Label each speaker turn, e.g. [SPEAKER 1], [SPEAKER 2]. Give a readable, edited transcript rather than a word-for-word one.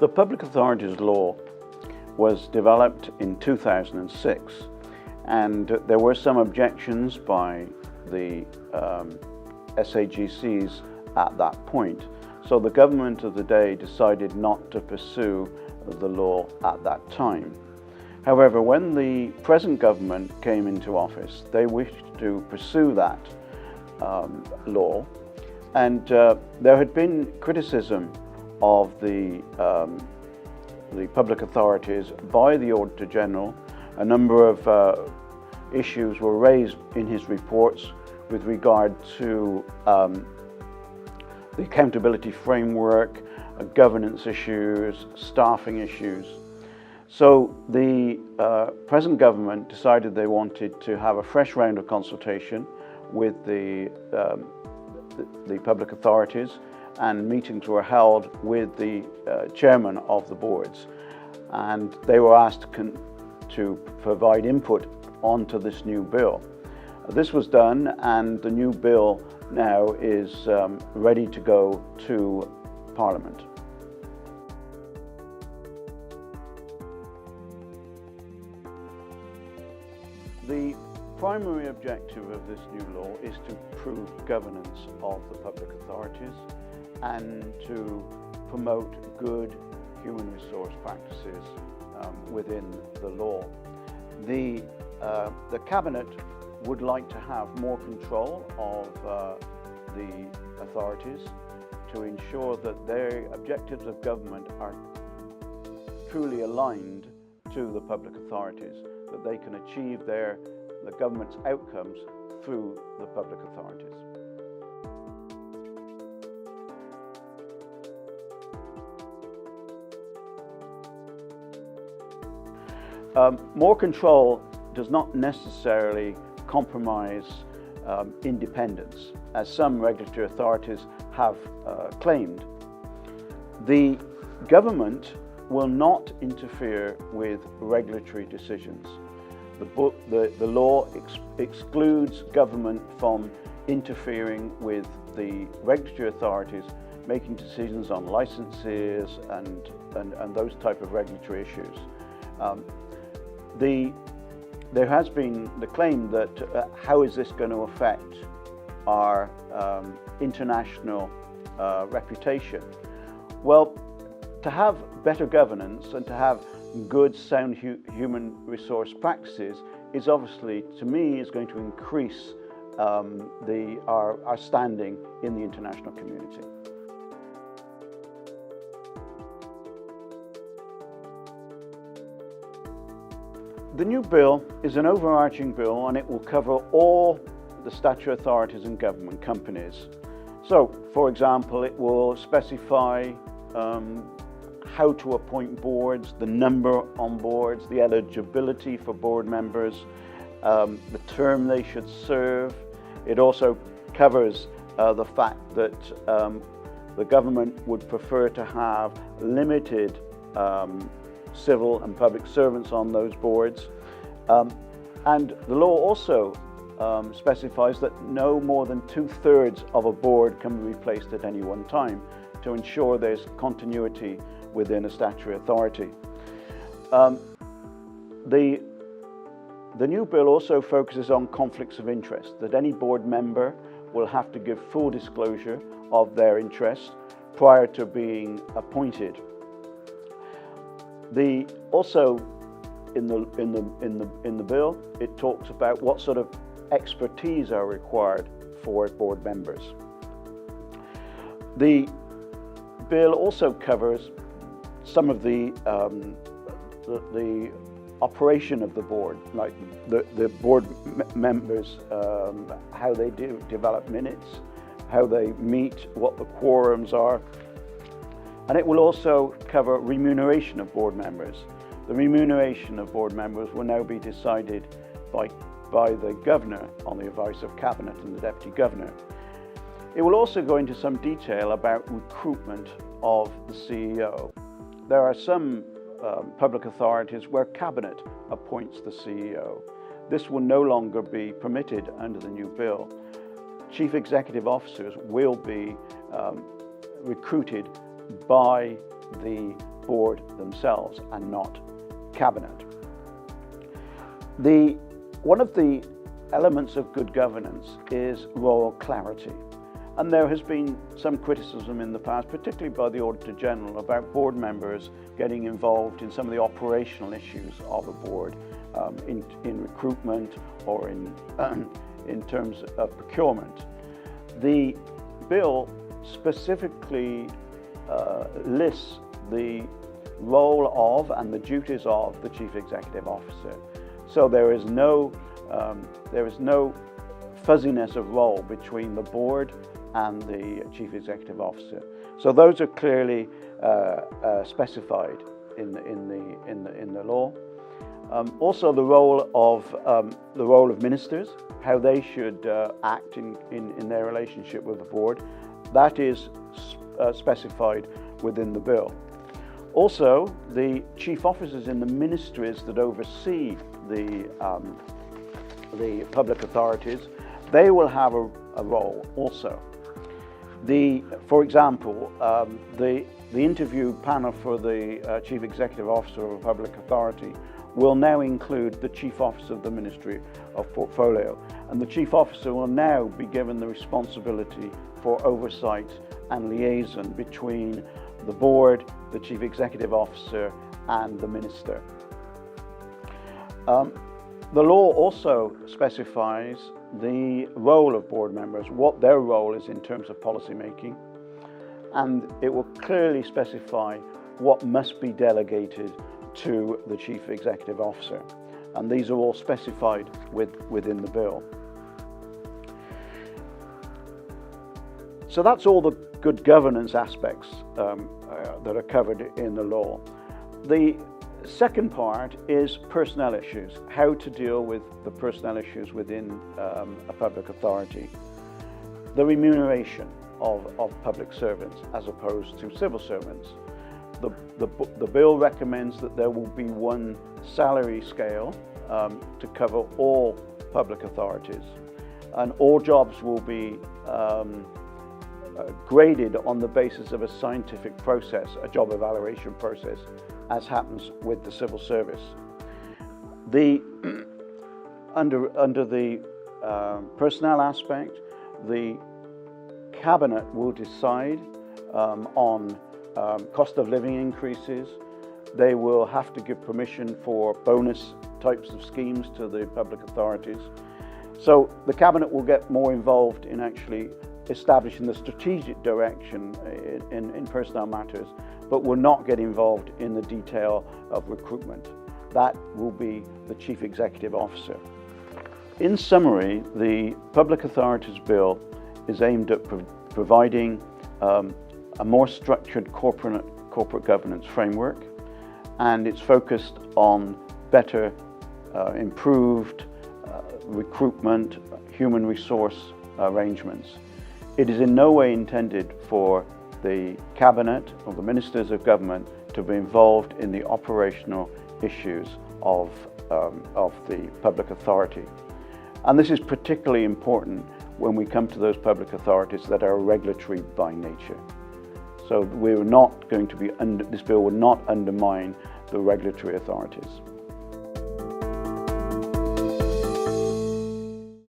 [SPEAKER 1] The Public Authorities Law was developed in 2006, and there were some objections by the SAGCs at that point. So the government of the day decided not to pursue the law at that time. However, when the present government came into office, they wished to pursue that law, and there had been criticism of the public authorities by the Auditor General. A number of issues were raised in his reports with regard to the accountability framework, governance issues, staffing issues. So the present government decided they wanted to have a fresh round of consultation with the public authorities, and meetings were held with the chairman of the boards, and they were asked to provide input onto this new bill. This was done, and the new bill now is ready to go to Parliament. The primary objective of this new law is to improve governance of the public authorities and to promote good human resource practices within the law. The Cabinet would like to have more control of the authorities to ensure that their objectives of government are truly aligned to the public authorities, that they can achieve the government's outcomes through the public authorities. More control does not necessarily compromise independence, as some regulatory authorities have claimed. The government will not interfere with regulatory decisions. The law excludes government from interfering with the regulatory authorities making decisions on licenses and those type of regulatory issues. There has been the claim that how is this going to affect our international reputation? Well, to have better governance and to have good, sound human resource practices is obviously, to me, is going to increase our standing in the international community. The new bill is an overarching bill, and it will cover all the statutory authorities and government companies. So, for example, it will specify how to appoint boards, the number on boards, the eligibility for board members, the term they should serve. It also covers the fact that the government would prefer to have limited civil and public servants on those boards. And the law also specifies that no more than 2/3 of a board can be replaced at any one time to ensure there's continuity within a statutory authority. The new bill also focuses on conflicts of interest, that any board member will have to give full disclosure of their interests prior to being appointed. Also in the bill, it talks about what sort of expertise are required for board members. The bill also covers some of the operation of the board, like the board members, how they develop minutes, how they meet, what the quorums are. And it will also cover remuneration of board members. The remuneration of board members will now be decided by the Governor on the advice of Cabinet and the Deputy Governor. It will also go into some detail about recruitment of the CEO. There are some public authorities where Cabinet appoints the CEO. This will no longer be permitted under the new bill. Chief Executive Officers will be recruited by the board themselves and not cabinet. One of the elements of good governance is royal clarity. And there has been some criticism in the past, particularly by the Auditor General, about board members getting involved in some of the operational issues of a board, in recruitment or in terms of procurement. The bill specifically lists the role of and the duties of the Chief Executive Officer. So there is no fuzziness of role between the board and the Chief Executive Officer. So those are clearly specified in the law. Also, the role of ministers, how they should act in their relationship with the board, that is specified within the bill. Also, the chief officers in the ministries that oversee the public authorities, they will have a role also. For example, the interview panel for the Chief Executive Officer of a public authority will now include the Chief Officer of the Ministry of Portfolio, and the Chief Officer will now be given the responsibility for oversight and liaison between the board, the Chief Executive Officer and the Minister. The law also specifies the role of board members, what their role is in terms of policy making, and it will clearly specify what must be delegated to the Chief Executive Officer, and these are all specified within the bill. So that's all the good governance aspects that are covered in the law. The second part is personnel issues, how to deal with the personnel issues within a public authority. The remuneration of public servants as opposed to civil servants. The bill recommends that there will be one salary scale to cover all public authorities, and all jobs will be graded on the basis of a scientific process, a job evaluation process, as happens with the civil service. Under the personnel aspect, the Cabinet will decide on cost of living increases. They will have to give permission for bonus types of schemes to the public authorities. So the Cabinet will get more involved in actually establishing the strategic direction in personnel matters, but will not get involved in the detail of recruitment. That will be the Chief Executive Officer. In summary, the Public Authorities Bill is aimed at providing a more structured corporate governance framework, and it's focused on better, improved recruitment, human resource arrangements. It is in no way intended for the Cabinet or the Ministers of Government to be involved in the operational issues of the public authority. And this is particularly important when we come to those public authorities that are regulatory by nature. So we're not going to be this bill will not undermine the regulatory authorities.